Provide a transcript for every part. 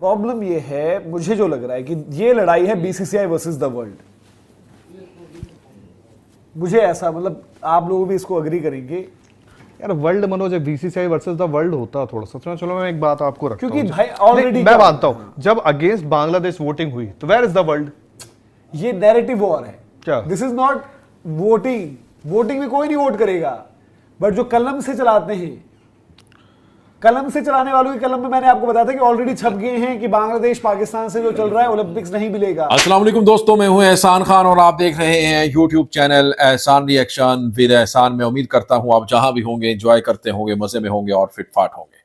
Problem ये है, मुझे जो लग रहा है कि ये लड़ाई है बीसीसीआई वर्सेस द वर्ल्ड। मुझे ऐसा, मतलब आप लोग भी इसको अग्री करेंगे यार। World Manoj, BCCI versus the world होता थोड़ा सा। चलो मैं एक बात आपको रखता हूं, क्योंकि भाई ऑलरेडी मैं मानता हूं जब अगेंस्ट बांग्लादेश वोटिंग हुई तो वेयर इज द वर्ल्ड। ये नैरेटिव वॉर है क्या? This is not voting. Voting में कोई नहीं वोट करेगा, बट जो कलम से चलाते हैं, कलम से चलाने वालों की कलम में मैंने आपको बताया था कि ऑलरेडी छप गए हैं कि बांग्लादेश पाकिस्तान से जो चल रहा है ओलंपिक्स नहीं मिलेगा। अस्सलाम वालेकुम दोस्तों, मैं हूं एहसान खान और आप देख रहे हैं यूट्यूब चैनल एहसान रिएक्शन विद एहसान। मैं उम्मीद करता हूं आप जहां भी होंगे एंजॉय करते होंगे, मजे में होंगे और फिटफाट होंगे।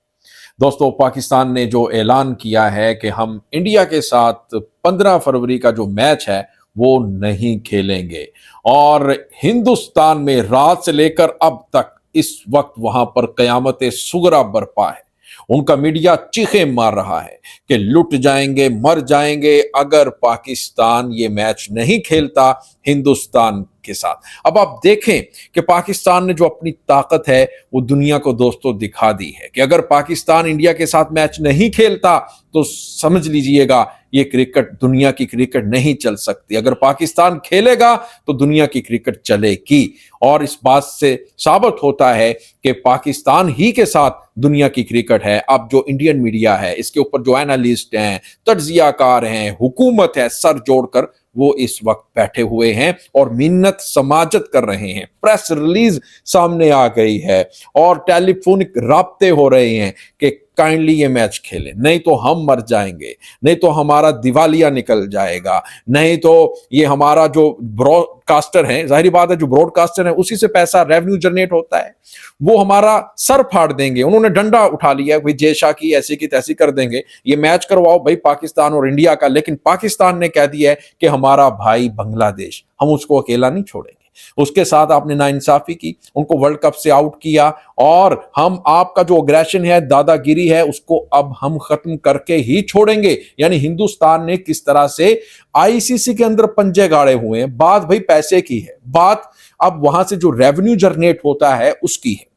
दोस्तों, पाकिस्तान ने जो ऐलान किया है कि हम इंडिया के साथ 15 फरवरी का जो मैच है वो नहीं खेलेंगे, और हिंदुस्तान में रात से लेकर अब तक इस वक्त वहां पर कयामत सुगरा बरपा है। उनका मीडिया चीखे मार रहा है कि लुट जाएंगे, मर जाएंगे अगर पाकिस्तान ये मैच नहीं खेलता हिंदुस्तान के साथ। अब आप देखें कि पाकिस्तान ने जो अपनी ताकत है वो दुनिया को दोस्तों दिखा दी है कि अगर पाकिस्तान इंडिया के साथ मैच नहीं खेलता तो समझ लीजिएगा ये क्रिकेट, दुनिया की क्रिकेट नहीं चल सकती। अगर पाकिस्तान खेलेगा तो दुनिया की क्रिकेट चलेगी, और इस बात से साबित होता है कि पाकिस्तान ही के साथ दुनिया की क्रिकेट है। अब जो इंडियन मीडिया है, इसके ऊपर जो एनालिस्ट हैं, तज्जियाकार हैं, हुकूमत है, सर जोड़कर वो इस वक्त बैठे हुए हैं और मिन्नत समाजत कर रहे हैं। प्रेस रिलीज सामने आ गई है और टेलीफोनिक राब्ते हो रहे हैं कि काइंडली ये मैच खेलें, नहीं तो हम मर जाएंगे, नहीं तो हमारा दिवालिया निकल जाएगा, नहीं तो ये हमारा जो ब्रॉडकास्टर है, जाहिर बात है जो ब्रॉडकास्टर है उसी से पैसा रेवेन्यू जनरेट होता है, वो हमारा सर फाड़ देंगे। उन्होंने डंडा उठा लिया, भाई जय शाह की ऐसी की तैसी कर देंगे, ये मैच करवाओ भाई पाकिस्तान और इंडिया का। लेकिन पाकिस्तान ने कह दिया है कि हमारा भाई बांग्लादेश, हम उसको अकेला नहीं छोड़ेंगे। उसके साथ आपने नाइंसाफी की, उनको वर्ल्ड कप से आउट किया, और हम आपका जो अग्रेशन है, दादागिरी है, उसको अब हम खत्म करके ही छोड़ेंगे। यानी हिंदुस्तान ने किस तरह से आईसीसी के अंदर पंजे गाड़े हुए हैं। बात भाई पैसे की है, बात अब वहां से जो रेवेन्यू जनरेट होता है उसकी है।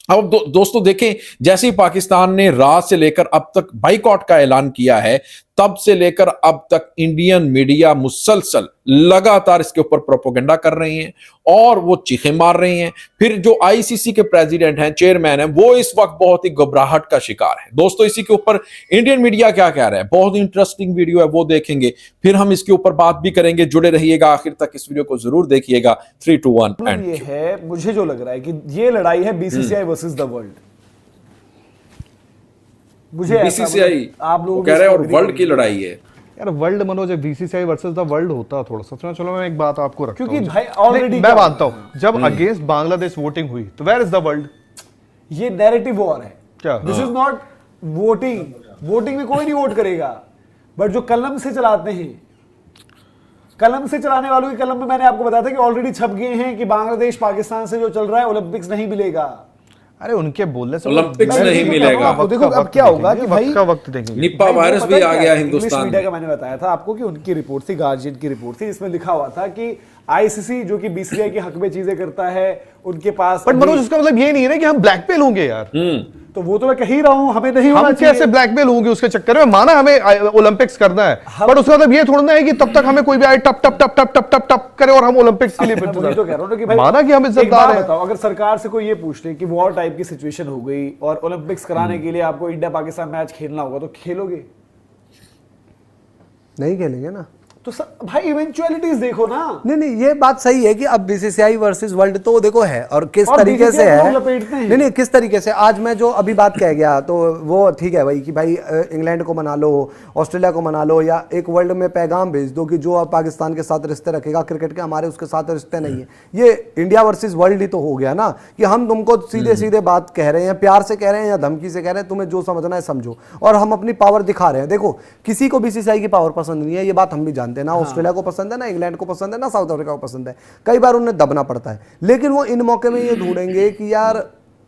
अब दोस्तों देखें, जैसे ही पाकिस्तान ने रात से लेकर अब तक बाइकआउट का ऐलान किया है, तब से लेकर अब तक इंडियन मीडिया मुसलसल लगातार इसके ऊपर प्रोपेगेंडा कर रही हैं और वो चीखे मार रही हैं। फिर जो आईसीसी के प्रेसिडेंट हैं, चेयरमैन हैं, वो इस वक्त बहुत ही घबराहट का शिकार है। दोस्तों, इसी के ऊपर इंडियन मीडिया क्या कह रहा है, बहुत इंटरेस्टिंग वीडियो है, वो देखेंगे, फिर हम इसके ऊपर बात भी करेंगे। जुड़े रहिएगा, आखिर तक इस वीडियो को जरूर देखिएगा। 3, 2, 1 एंड ये है, मुझे जो लग रहा है कि ये लड़ाई है बीसीसीआई वर्सेस द वर्ल्ड। मुझे बीसीसीआई आप लोग कह रहे हैं और वर्ल्ड की लड़ाई है यार। World Manoj, BCCI versus the world होता थोड़ा सा। चलो मैं एक बात आपको रखता हूं, क्योंकि भाई ऑलरेडी मैं मानता हूं जब अगेंस्ट बांग्लादेश वोटिंग हुई तो वेयर इज द वर्ल्ड। ये नैरेटिव वॉर है क्या? This is not voting. Voting में कोई नहीं वोट करेगा, बट जो कलम से चलाते हैं, कलम से चलाने वालों की कलम में मैंने आपको बताया था कि ऑलरेडी छप गए हैं कि बांग्लादेश पाकिस्तान से जो चल रहा है ओलंपिक्स नहीं मिलेगा। अरे उनके बोलने से ओलंपिक्स नहीं मिलेगा। देखो अब क्या होगा कि भाई वक्त देंगे। निपा वायरस भी आ गया हिंदुस्तान मीडिया में। का मैंने बताया था आपको कि उनकी रिपोर्ट थी, गार्जियन की रिपोर्ट थी, इसमें लिखा हुआ था कि आईसीसी जो कि बीसीसीआई के हक में चीजें करता है, उनके पास। बट मनोज, उसका मतलब ये नहीं है कि हम ब्लैकमेल होंगे यार। तो वो तो मैं कह ही रहा हूं, हमें नहीं होना हम चाहिए। कैसे ब्लैकमेल होंगे उसके चक्कर में। माना हमें ओलंपिक्स करना है, बट उसका मतलब ये थोड़ा ना है कि तब तक हमें कोई भी आए टप टप टप टप टप टप टप करे और हम ओलंपिक्स के लिए मैं वही तो कह रहा हूं कि भाई माना कि हम इज्जतदार हैं। बताओ, अगर सरकार से कोई ये पूछ ले कि वॉर टाइप की सिचुएशन हो गई और ओलंपिक्स कराने के लिए आपको इंडिया पाकिस्तान मैच खेलना होगा, तो खेलोगे? नहीं खेलेंगे ना। तो भाई इवेंचुअलिटीज देखो ना। नहीं, ये बात सही है कि अब बीसीसीआई वर्सेस वर्ल्ड तो देखो है, और किस और तरीके से है। लपेटते हैं। नहीं, किस तरीके से आज मैं जो अभी बात कह गया तो वो ठीक है भाई कि भाई इंग्लैंड को मना लो, ऑस्ट्रेलिया को मना लो, या एक वर्ल्ड में पैगाम भेज दो कि जो अब पाकिस्तान के साथ रिश्ते रखेगा क्रिकेट के, हमारे उसके साथ रिश्ते नहीं है। ये इंडिया वर्सेज वर्ल्ड ही तो हो गया ना कि हम तुमको सीधे सीधे बात कह रहे हैं, प्यार से कह रहे हैं या धमकी से कह रहे हैं, तुम्हें जो समझना है समझो, और हम अपनी पावर दिखा रहे हैं। देखो, किसी को बीसीसीआई की पावर पसंद नहीं है, ये बात हम भी जानते हैं ना। ऑस्ट्रेलिया को पसंद है ना, इंग्लैंड को पसंद है ना, साउथ अफ्रीका को पसंद है। कई बार उन्हें दबना पड़ता है, लेकिन वो इन मौके में ये ढूंढेंगे कि यार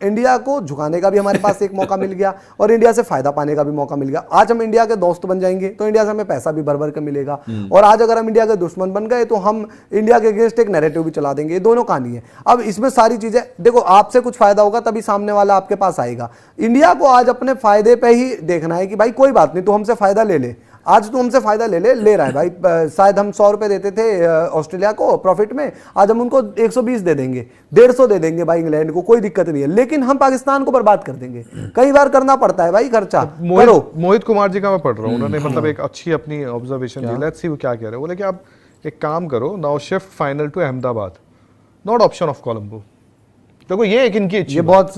इंडिया को झुकाने का भी हमारे पास एक मौका मिल गया और इंडिया से फायदा पाने का भी मौका मिल गया। आज हम इंडिया के दोस्त बन जाएंगे तो इंडिया से हमें पैसा भी भर भर के मिलेगा, और आज अगर हम इंडिया के दुश्मन बन गए तो हम इंडिया के अगेंस्ट एक नैरेटिव भी चला देंगे। ये दोनों कहानी है। अब इसमें सारी चीजें देखो, आपसे कुछ फायदा होगा तभी सामने वाला आपके पास आएगा। इंडिया को आज अपने फायदे पे ही देखना है कि भाई कोई बात नहीं, तू हमसे फायदा ले ले। आज तू हमसे फायदा ले रहा है भाई। शायद हम 100 रुपए देते थे ऑस्ट्रेलिया को प्रॉफिट में, आज हम उनको 120 दे देंगे, 150 दे देंगे भाई इंग्लैंड को, कोई दिक्कत नहीं है। लेकिन हम पाकिस्तान को बर्बाद कर देंगे। कई बार करना पड़ता है भाई खर्चा। मोहित कुमार जी का मैं पढ़ रहा हूँ, उन्होंने मतलब एक अच्छी अपनी ऑब्जर्वेशन दी। लेट्स सी वो क्या कह रहे हैं। बोले कि आप एक काम करो, now shift final to Ahmedabad, not option of Colombo. देखो ये एक इनकी अच्छी, ये बहुत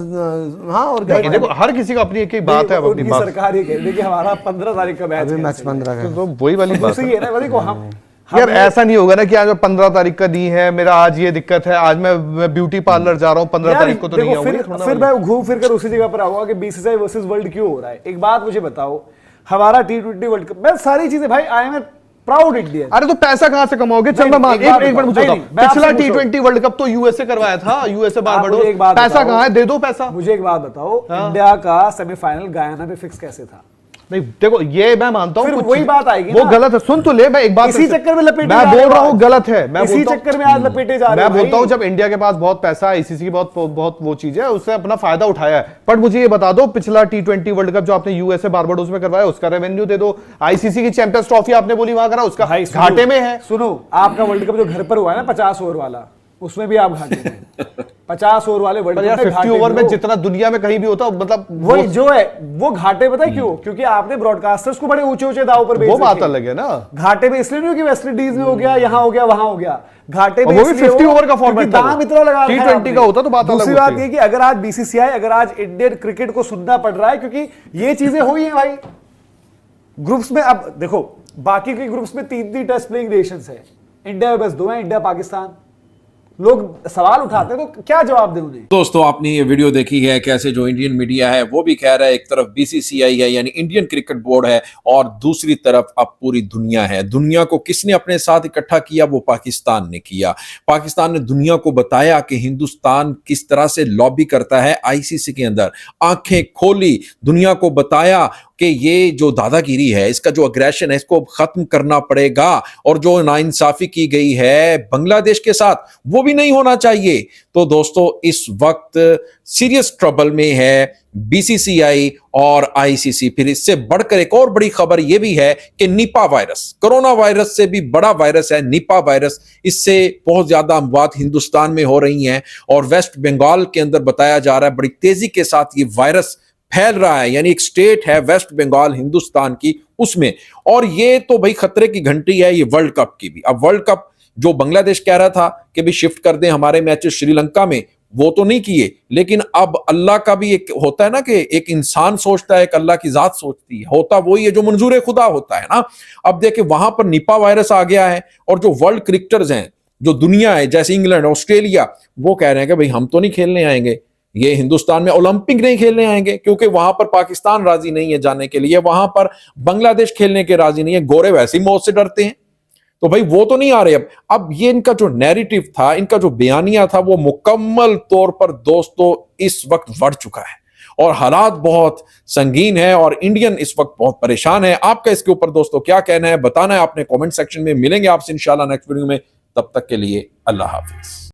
हाँ। और क्या देखो हर किसी का अपनी एक बात है, अपनी बात। सरकार ये कह रही है कि हमारा 15 तारीख का मैच है, मैच 15 का, तो वही वाली बात है ना। देखो हम यार ऐसा नहीं होगा ना कि आज 15 तारीख का नहीं है, मेरा आज ये दिक्कत है, आज मैं ब्यूटी पार्लर जा रहा हूँ, 15 तारीख को तो नहीं आऊंगा। फिर मैं घूम फिर कर उसी जगह पर आऊंगा कि बीसीसीआई वर्सेस वर्ल्ड क्यों हो रहा है। एक बात मुझे बताओ, हमारा T20 वर्ल्ड कप, मैं सारी चीजें भाई, आई एम प्राउड इंडियन। अरे तो पैसा कहां से कमाओगे? चल मैं मान एक मिनट पूछता हूं, पिछला T20 वर्ल्ड कप तो यूएसए करवाया था, यूएसए बारबाडोस, पैसा कहां है? दे दो पैसा। मुझे एक बात बताओ, इंडिया का सेमीफाइनल गयाना में फिक्स कैसे था? नहीं देखो ये मैं मानता हूं, वही बात आएगी वो गलत है। सुन तो ले, मैं एक बात इसी चक्कर में लपेटे मैं बोल रहा हूं गलत है, मैं इसी चक्कर में आज लपेटे जा रहे हैं। मैं बोलता हूं जब इंडिया के पास बहुत पैसा है, आईसीसी की बहुत वो चीज है, उससे अपना फायदा उठाया है। पर मुझे ये बता दो, पिछला T20 वर्ल्ड कप जो आपने यूएसए बारबाडोस में करवाया, उसका रेवेन्यू दे दो। आईसीसी की चैंपियंस ट्रॉफी आपने बोली वहां करा, उसका घाटे में है। सुनो, आपका वर्ल्ड कप जो घर पर हुआ है ना 50 ओवर वाला, उसमें भी आप घाटे में 50 ओवर वाले वर्ल्ड कप 50 ओवर में जितना दुनिया में कहीं भी होता, मतलब वही जो है वो घाटे, पता है क्यों? क्योंकि आपने ब्रॉडकास्टर्स को बड़े ऊंचे दाव पर बेच, वो बात अलग है ना। घाटे में इसलिए नहीं कि वेस्ट इंडीज में हो गया, यहां हो गया, वहां हो गया, घाटे में वो भी 50 ओवर का फॉर्मेट था, दाम इतना लगा T20 का होता तो बात अलग होती। दूसरी बात ये कि अगर आज बीसीसीआई, अगर आज इंडियन क्रिकेट को सुनना पड़ रहा है, क्योंकि ये चीजें हुई हैं भाई ग्रुप्स में। अब देखो बाकी के ग्रुप्स में 3 टेस्ट प्लेइंग नेशंस है, इंडिया में बस 2 हैं, इंडिया पाकिस्तान। लोग सवाल उठाते हैं तो क्या जवाब दें उन्हें? दोस्तों आपने ये वीडियो देखी है, कैसे जो इंडियन मीडिया है वो भी कह रहा है एक तरफ बीसीसीआई है यानी इंडियन क्रिकेट बोर्ड है, और दूसरी तरफ अब पूरी दुनिया है। दुनिया को किसने अपने साथ इकट्ठा किया? वो पाकिस्तान ने किया। पाकिस्तान ने दुनिया को बताया कि हिंदुस्तान किस तरह से लॉबी करता है आईसीसी के अंदर। आंखें खोली, दुनिया को बताया कि ये जो दादागिरी है, इसका जो अग्रेशन है, इसको खत्म करना पड़ेगा, और जो नाइंसाफी की गई है बांग्लादेश के साथ, वो भी नहीं होना चाहिए। तो दोस्तों इस वक्त सीरियस ट्रबल में है बीसीसीआई और आईसीसी। फिर इससे बढ़कर एक और बड़ी खबर यह भी है कि निपा वायरस, कोरोना वायरस से भी बड़ा वायरस है निपा वायरस। इससे बहुत ज्यादा अमवात हिंदुस्तान में हो रही हैं, और वेस्ट बंगाल के अंदर बताया जा रहा है बड़ी तेजी के साथ ये वायरस फैल रहा है। यानी एक स्टेट है वेस्ट बंगाल हिंदुस्तान की, उसमें। और ये तो भाई खतरे की घंटी है ये वर्ल्ड कप की भी। अब वर्ल्ड कप जो बांग्लादेश कह रहा था कि भी शिफ्ट कर दें हमारे मैचेस श्रीलंका में, वो तो नहीं किए। लेकिन अब अल्लाह का भी एक होता है ना कि एक इंसान सोचता है, एक अल्लाह की जात सोचती है, होता वही है जो मंजूर खुदा होता है ना। अब देखिए वहां पर निपा वायरस आ गया है, और जो वर्ल्ड क्रिकेटर्स हैं, जो दुनिया है, जैसे इंग्लैंड, ऑस्ट्रेलिया, वो कह रहे हैं कि भाई हम तो नहीं खेलने आएंगे, ये हिंदुस्तान में ओलंपिक नहीं खेलने आएंगे, क्योंकि वहां पर पाकिस्तान राजी नहीं है जाने के लिए, वहां पर बांग्लादेश खेलने के राजी नहीं है, गोरे वैसी मौत से डरते हैं, तो भाई वो तो नहीं आ रहे। अब ये इनका जो नैरेटिव था, इनका जो बयानिया था, वो मुकम्मल तौर पर दोस्तों इस वक्त बढ़ चुका है, और हालात बहुत संगीन है, और इंडियन इस वक्त बहुत परेशान है। आपका इसके ऊपर दोस्तों क्या कहना है, बताना है आपने कमेंट सेक्शन में। मिलेंगे आपसे इंशाल्लाह नेक्स्ट वीडियो में, तब तक के लिए अल्लाह हाफिज।